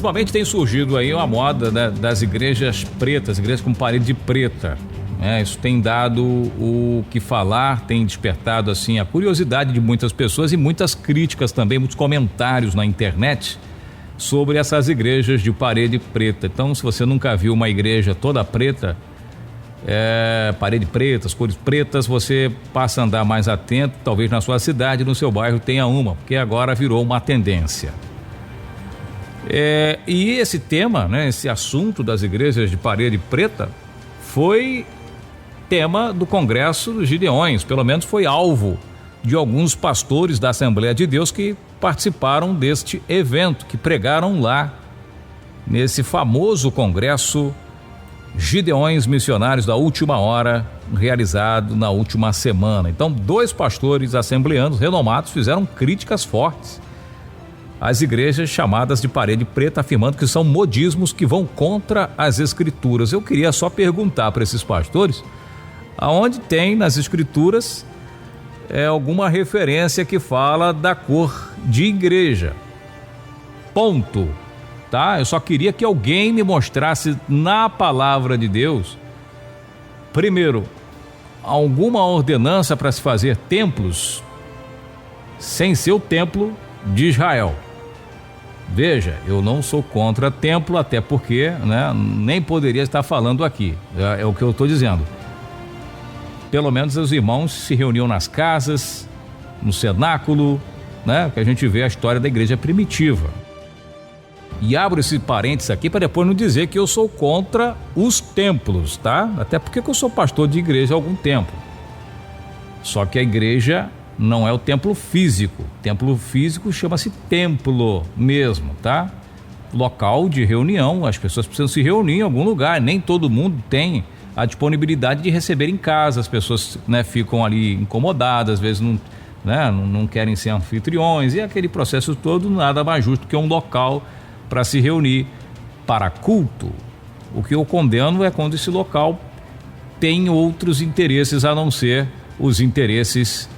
Ultimamente tem surgido aí uma moda, né, das igrejas pretas, igrejas com parede preta. Isso tem dado o que falar, tem despertado assim a curiosidade de muitas pessoas e muitas críticas também, muitos comentários na internet sobre essas igrejas de parede preta. Então, se você nunca viu uma igreja toda preta, parede preta, as cores pretas, você passa a andar mais atento, talvez na sua cidade, no seu bairro tenha uma, porque agora virou uma tendência. E esse tema, né, esse assunto das igrejas de parede preta foi tema do Congresso dos Gideões, pelo menos foi alvo de alguns pastores da Assembleia de Deus que participaram deste evento, que pregaram lá nesse famoso Congresso Gideões Missionários da Última Hora, realizado na última semana. Então, 2 pastores assembleanos renomados fizeram críticas fortes às igrejas chamadas de parede preta, afirmando que são modismos que vão contra as escrituras. Eu queria só perguntar para esses pastores aonde tem nas escrituras alguma referência que fala da cor de igreja. Ponto. Tá? Eu só queria que alguém me mostrasse na palavra de Deus, primeiro, alguma ordenança para se fazer templos sem ser o templo de Israel. Veja, eu não sou contra templo, até porque, né, nem poderia estar falando aqui, é o que eu estou dizendo. Pelo menos os irmãos se reuniam nas casas, no cenáculo, né, que a gente vê a história da igreja primitiva. E abro esse parênteses aqui para depois não dizer que eu sou contra os templos, tá? Até porque eu sou pastor de igreja há algum tempo. Só que a igreja não é o templo físico. Templo físico chama-se templo mesmo, tá? Local de reunião, as pessoas precisam se reunir em algum lugar. Nem todo mundo tem a disponibilidade de receber em casa. As pessoas, né, ficam ali incomodadas, às vezes não querem ser anfitriões. E aquele processo todo nada mais justo que um local para se reunir para culto. O que eu condeno é quando esse local tem outros interesses a não ser os interesses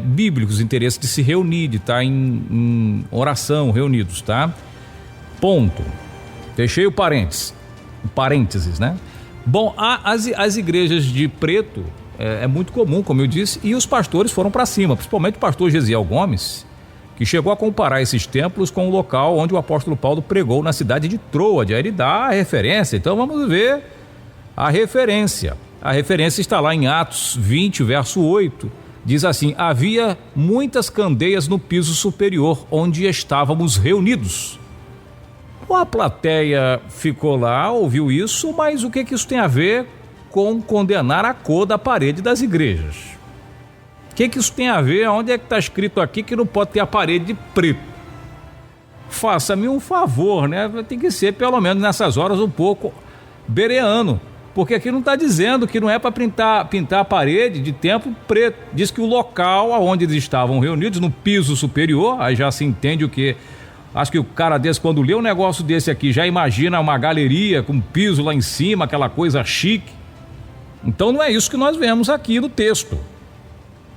bíblicos, os interesses de se reunir, de estar em oração, reunidos, tá? Ponto. Fechei o parênteses, né? Bom, as igrejas de preto é muito comum, como eu disse, e os pastores foram para cima, principalmente o pastor Gesiel Gomes, que chegou a comparar esses templos com o local onde o apóstolo Paulo pregou na cidade de Troade. Aí ele dá a referência, então vamos ver a referência. A referência está lá em Atos 20, verso 8, diz assim: havia muitas candeias no piso superior, onde estávamos reunidos. A plateia ficou lá, ouviu isso, mas o que isso tem a ver com condenar a cor da parede das igrejas? O que isso tem a ver? Onde é que está escrito aqui que não pode ter a parede de preto? Faça-me um favor, né? Tem que ser, pelo menos nessas horas, um pouco bereano, porque aqui não está dizendo que não é para pintar a parede de templo preto. Diz que o local onde eles estavam reunidos, no piso superior, aí já se entende o que. Acho que o cara desse, quando lê um negócio desse aqui, já imagina uma galeria com piso lá em cima, aquela coisa chique. Então não é isso que nós vemos aqui no texto.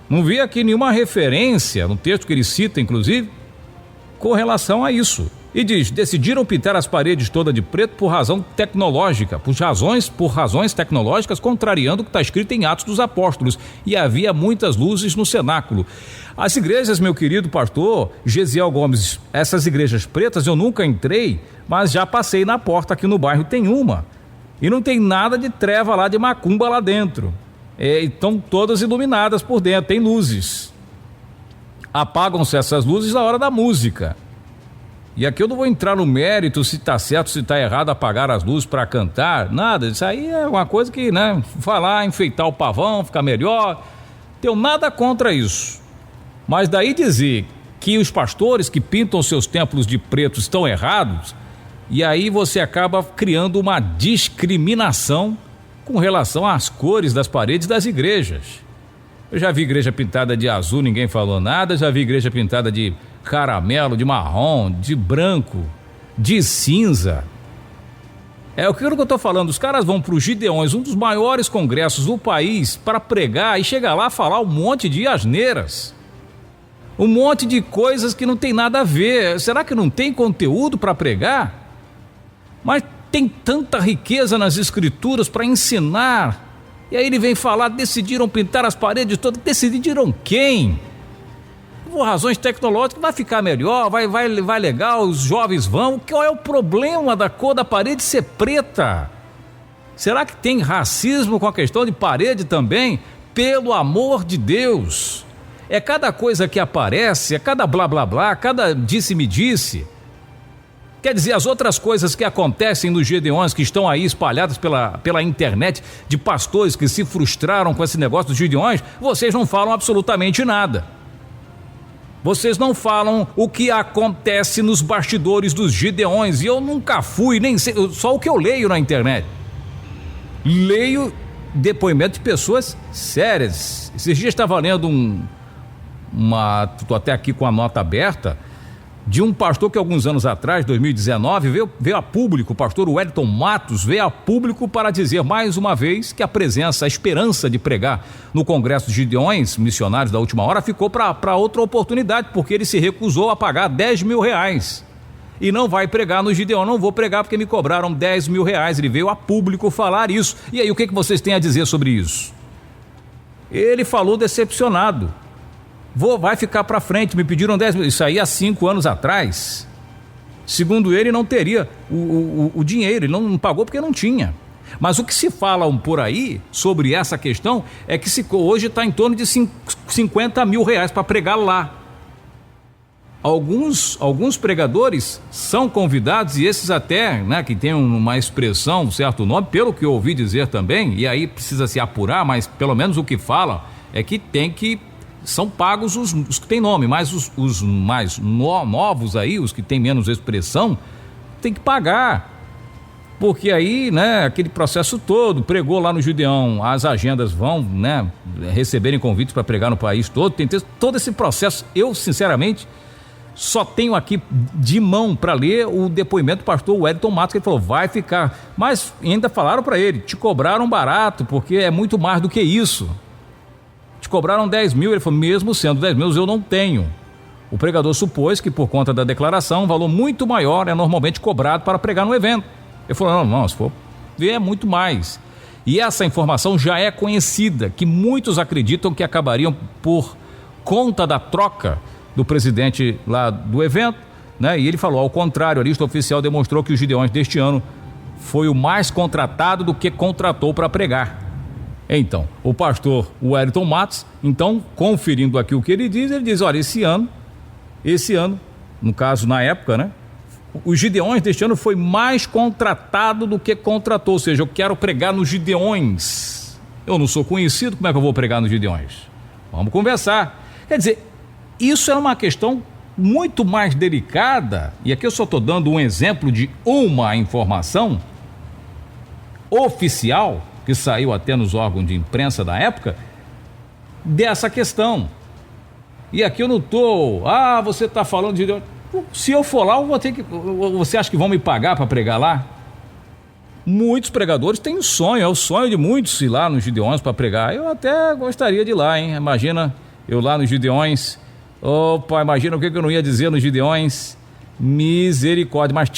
Não vi aqui nenhuma referência, no texto que ele cita, inclusive, com relação a isso. E diz: decidiram pintar as paredes todas de preto por razão tecnológica, por razões tecnológicas, contrariando o que está escrito em Atos dos Apóstolos. E havia muitas luzes no cenáculo. As igrejas, meu querido pastor Gesiel Gomes, essas igrejas pretas eu nunca entrei, mas já passei na porta aqui no bairro, tem uma. E não tem nada de treva lá, de macumba lá dentro. Estão todas iluminadas por dentro, tem luzes. Apagam-se essas luzes na hora da música. E aqui eu não vou entrar no mérito se está certo, se está errado apagar as luzes para cantar, nada. Isso aí é uma coisa que, né, falar, enfeitar o pavão, ficar melhor. Tenho nada contra isso. Mas daí dizer que os pastores que pintam seus templos de preto estão errados, e aí você acaba criando uma discriminação com relação às cores das paredes das igrejas. Eu já vi igreja pintada de azul, ninguém falou nada. Já vi igreja pintada de caramelo, de marrom, de branco, de cinza. É o que eu estou falando. Os caras vão para os Gideões, um dos maiores congressos do país, para pregar e chegar lá falar um monte de asneiras, um monte de coisas que não tem nada a ver. Será que não tem conteúdo para pregar? Mas tem tanta riqueza nas escrituras para ensinar. E aí ele vem falar, decidiram pintar as paredes todas. Decidiram quem? Por razões tecnológicas, vai ficar melhor, vai legal, os jovens vão. Qual é o problema da cor da parede ser preta? Será que tem racismo com a questão de parede também? Pelo amor de Deus! É cada coisa que aparece, é cada blá blá blá, cada disse-me-disse. Quer dizer, as outras coisas que acontecem nos Gideões, que estão aí espalhadas pela internet, de pastores que se frustraram com esse negócio dos Gideões, vocês não falam absolutamente nada. Vocês não falam o que acontece nos bastidores dos Gideões, e eu nunca fui, nem sei, só o que eu leio na internet. Leio depoimento de pessoas sérias. Esses dias estava lendo estou até aqui com a nota aberta, de um pastor que alguns anos atrás, 2019, veio a público, o pastor Wellington Matos, veio a público para dizer mais uma vez que a esperança de pregar no Congresso de Gideões, missionários da última hora, ficou para outra oportunidade, porque ele se recusou a pagar R$10 mil. E não vai pregar no Gideão, não vou pregar porque me cobraram R$10 mil. Ele veio a público falar isso. E aí, o que vocês têm a dizer sobre isso? Ele falou decepcionado. Vai ficar para frente, me pediram 10 mil, isso aí há 5 anos atrás. Segundo ele, não teria o dinheiro, ele não pagou porque não tinha. Mas o que se fala por aí sobre essa questão é que hoje está em torno de R$50 mil para pregar lá. Alguns pregadores são convidados, e esses até, né, que tem uma expressão, um certo nome, pelo que eu ouvi dizer também, e aí precisa se apurar, mas pelo menos o que fala é que são pagos os que têm nome, mas os mais novos aí, os que têm menos expressão, tem que pagar. Porque aí, né, aquele processo todo, pregou lá no Gideão, as agendas vão, né, receberem convites para pregar no país todo, tem todo esse processo. Eu, sinceramente, só tenho aqui de mão para ler o depoimento do pastor Wellington Matos, que ele falou, vai ficar. Mas ainda falaram para ele, te cobraram barato, porque é muito mais do que isso. Te cobraram 10 mil, ele falou, mesmo sendo 10 mil, eu não tenho. O pregador supôs que por conta da declaração, um valor muito maior é normalmente cobrado para pregar no evento. Ele falou, não, se for ver é muito mais. E essa informação já é conhecida, que muitos acreditam que acabariam por conta da troca do presidente lá do evento, né? E ele falou, ao contrário, a lista oficial demonstrou que os Gideões deste ano foi o mais contratado do que contratou para pregar. Então, o pastor Wellington Matos, então, conferindo aqui o que ele diz, olha, esse ano, no caso, na época, né? Os Gideões deste ano foi mais contratado do que contratou, ou seja, eu quero pregar nos Gideões. Eu não sou conhecido, como é que eu vou pregar nos Gideões? Vamos conversar. Quer dizer, isso é uma questão muito mais delicada, e aqui eu só estou dando um exemplo de uma informação oficial, que saiu até nos órgãos de imprensa da época, dessa questão. E aqui eu não estou, você está falando de... Se eu for lá, eu vou ter que... Você acha que vão me pagar para pregar lá? Muitos pregadores têm um sonho, é o sonho de muitos ir lá nos Gideões para pregar. Eu até gostaria de ir lá, hein? Imagina eu lá nos Gideões. Opa, imagina o que eu não ia dizer nos Gideões. Misericórdia, mas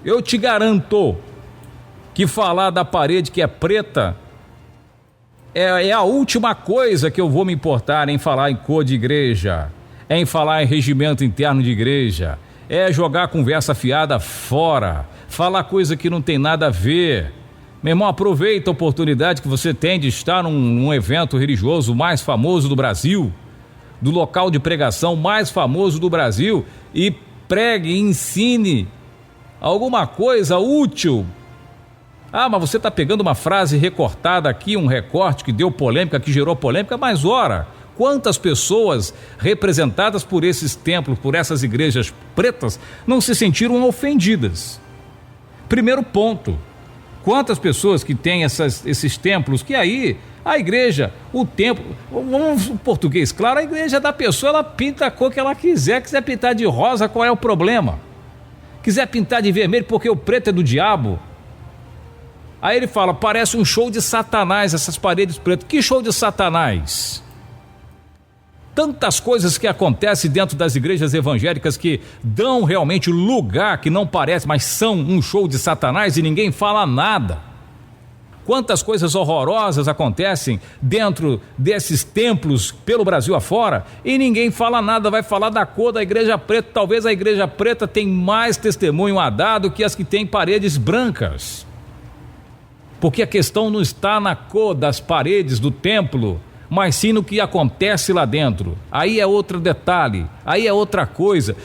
eu te garanto que falar da parede que é preta é a última coisa que eu vou me importar em falar em cor de igreja, em falar em regimento interno de igreja, é jogar conversa fiada fora, falar coisa que não tem nada a ver. Meu irmão, aproveita a oportunidade que você tem de estar num evento religioso mais famoso do Brasil, do local de pregação mais famoso do Brasil, e pregue, ensine alguma coisa útil. Mas você está pegando uma frase recortada aqui, um recorte que deu polêmica, que gerou polêmica, mas ora, quantas pessoas representadas por esses templos, por essas igrejas pretas, não se sentiram ofendidas? Primeiro ponto, quantas pessoas que têm esses templos, que aí a igreja, o templo, vamos em português, claro, a igreja da pessoa, ela pinta a cor que ela quiser pintar de rosa, qual é o problema? Quiser pintar de vermelho porque o preto é do diabo. Aí ele fala, parece um show de Satanás essas paredes pretas. Que show de Satanás? Tantas coisas que acontecem dentro das igrejas evangélicas que dão realmente lugar, que não parece, mas são um show de Satanás e ninguém fala nada. Quantas coisas horrorosas acontecem dentro desses templos pelo Brasil afora e ninguém fala nada, vai falar da cor da igreja preta. Talvez a igreja preta tenha mais testemunho a dar do que as que têm paredes brancas. Porque a questão não está na cor das paredes do templo, mas sim no que acontece lá dentro. Aí é outro detalhe, aí é outra coisa.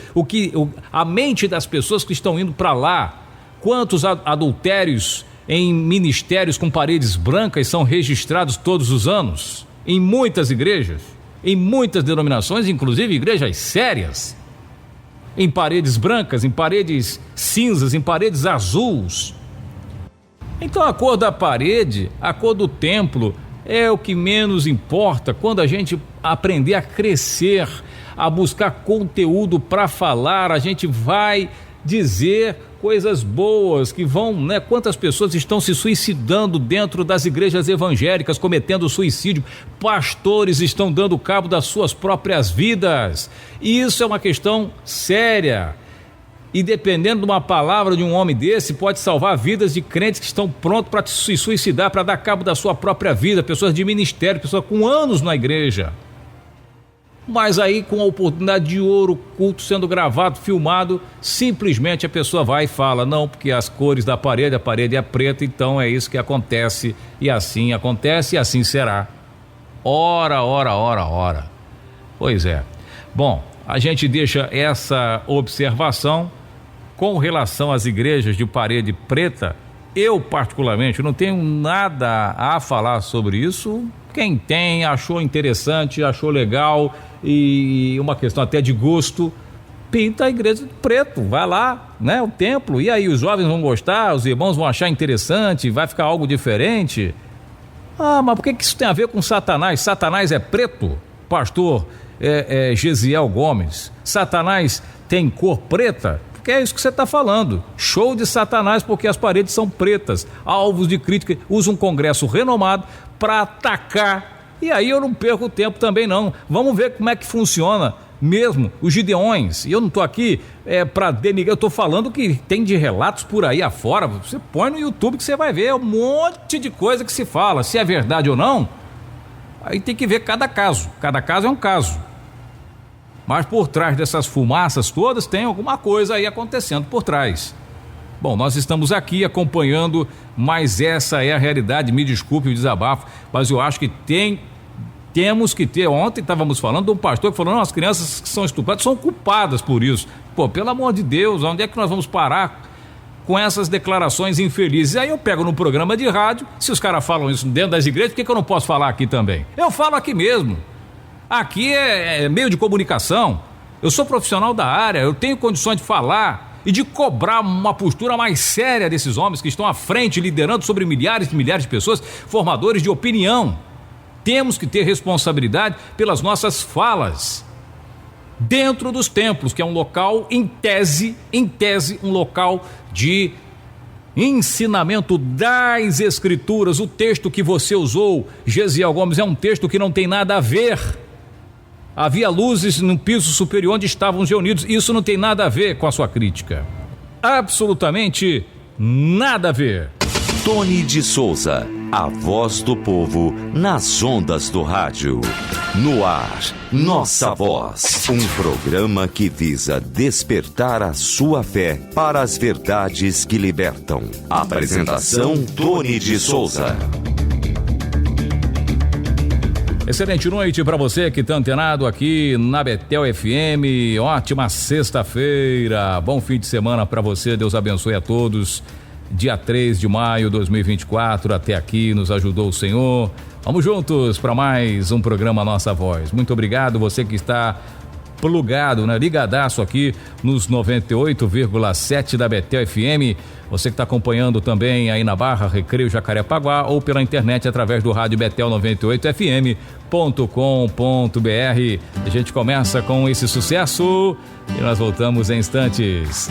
A mente das pessoas que estão indo para lá, quantos adultérios em ministérios com paredes brancas são registrados todos os anos? Em muitas igrejas, em muitas denominações, inclusive igrejas sérias, em paredes brancas, em paredes cinzas, em paredes azuis. Então a cor da parede, a cor do templo, é o que menos importa quando a gente aprender a crescer, a buscar conteúdo para falar. A gente vai dizer coisas boas que vão, né? Quantas pessoas estão se suicidando dentro das igrejas evangélicas, cometendo suicídio, pastores estão dando cabo das suas próprias vidas. E isso é uma questão séria. E dependendo de uma palavra de um homem desse, pode salvar vidas de crentes que estão prontos para se suicidar, para dar cabo da sua própria vida, pessoas de ministério, pessoas com anos na igreja. Mas aí, com a oportunidade de ouro, culto sendo gravado, filmado, simplesmente a pessoa vai e fala: não, porque as cores da parede, a parede é preta, então é isso que acontece, e assim acontece, e assim será. Ora. Pois é. Bom, a gente deixa essa observação. Com relação às igrejas de parede preta, eu particularmente não tenho nada a falar sobre isso. Quem tem, achou interessante, achou legal e uma questão até de gosto, pinta a igreja de preto, vai lá, né, o templo, e aí os jovens vão gostar, os irmãos vão achar interessante, vai ficar algo diferente. Mas por que isso tem a ver com Satanás? Satanás é preto? Pastor Gesiel Gomes, Satanás tem cor preta? Porque é isso que você está falando, show de Satanás, porque as paredes são pretas, alvos de crítica, usa um congresso renomado para atacar, e aí eu não perco tempo também não. Vamos ver como é que funciona mesmo os Gideões, e eu não estou aqui para denigrar, eu estou falando que tem de relatos por aí afora. Você põe no YouTube que você vai ver um monte de coisa que se fala, se é verdade ou não, aí tem que ver cada caso é um caso. Mas por trás dessas fumaças todas tem alguma coisa aí acontecendo por trás. Bom, nós estamos aqui acompanhando, mas essa é a realidade. Me desculpe o desabafo, mas eu acho que temos que ter. Ontem estávamos falando de um pastor que falou: não, as crianças que são estupradas são culpadas por isso. Pô, pelo amor de Deus, onde é que nós vamos parar com essas declarações infelizes? Aí eu pego no programa de rádio, se os caras falam isso dentro das igrejas, por que eu não posso falar aqui também? Eu falo aqui mesmo. Aqui é meio de comunicação, eu sou profissional da área, eu tenho condições de falar e de cobrar uma postura mais séria desses homens que estão à frente, liderando sobre milhares e milhares de pessoas, formadores de opinião. Temos que ter responsabilidade pelas nossas falas dentro dos templos, que é um local, em tese, um local de ensinamento das escrituras. O texto que você usou, Gesiel Gomes, é um texto que não tem nada a ver. Havia luzes no piso superior onde estavam reunidos. Isso não tem nada a ver com a sua crítica. Absolutamente nada a ver. Tony de Souza, a voz do povo nas ondas do rádio. No ar, Nossa Voz. Um programa que visa despertar a sua fé para as verdades que libertam. Apresentação: Tony de Souza. Excelente noite para você que está antenado aqui na Betel FM. Ótima sexta-feira, bom fim de semana para você. Deus abençoe a todos. Dia 3 de maio de 2024, até aqui nos ajudou o Senhor. Vamos juntos para mais um programa Nossa Voz. Muito obrigado você que está plugado, né? Ligadaço aqui nos 98,7 da Betel FM. Você que está acompanhando também aí na Barra, Recreio, Jacarepaguá, ou pela internet através do rádio betel98fm.com.br. A gente começa com esse sucesso e nós voltamos em instantes.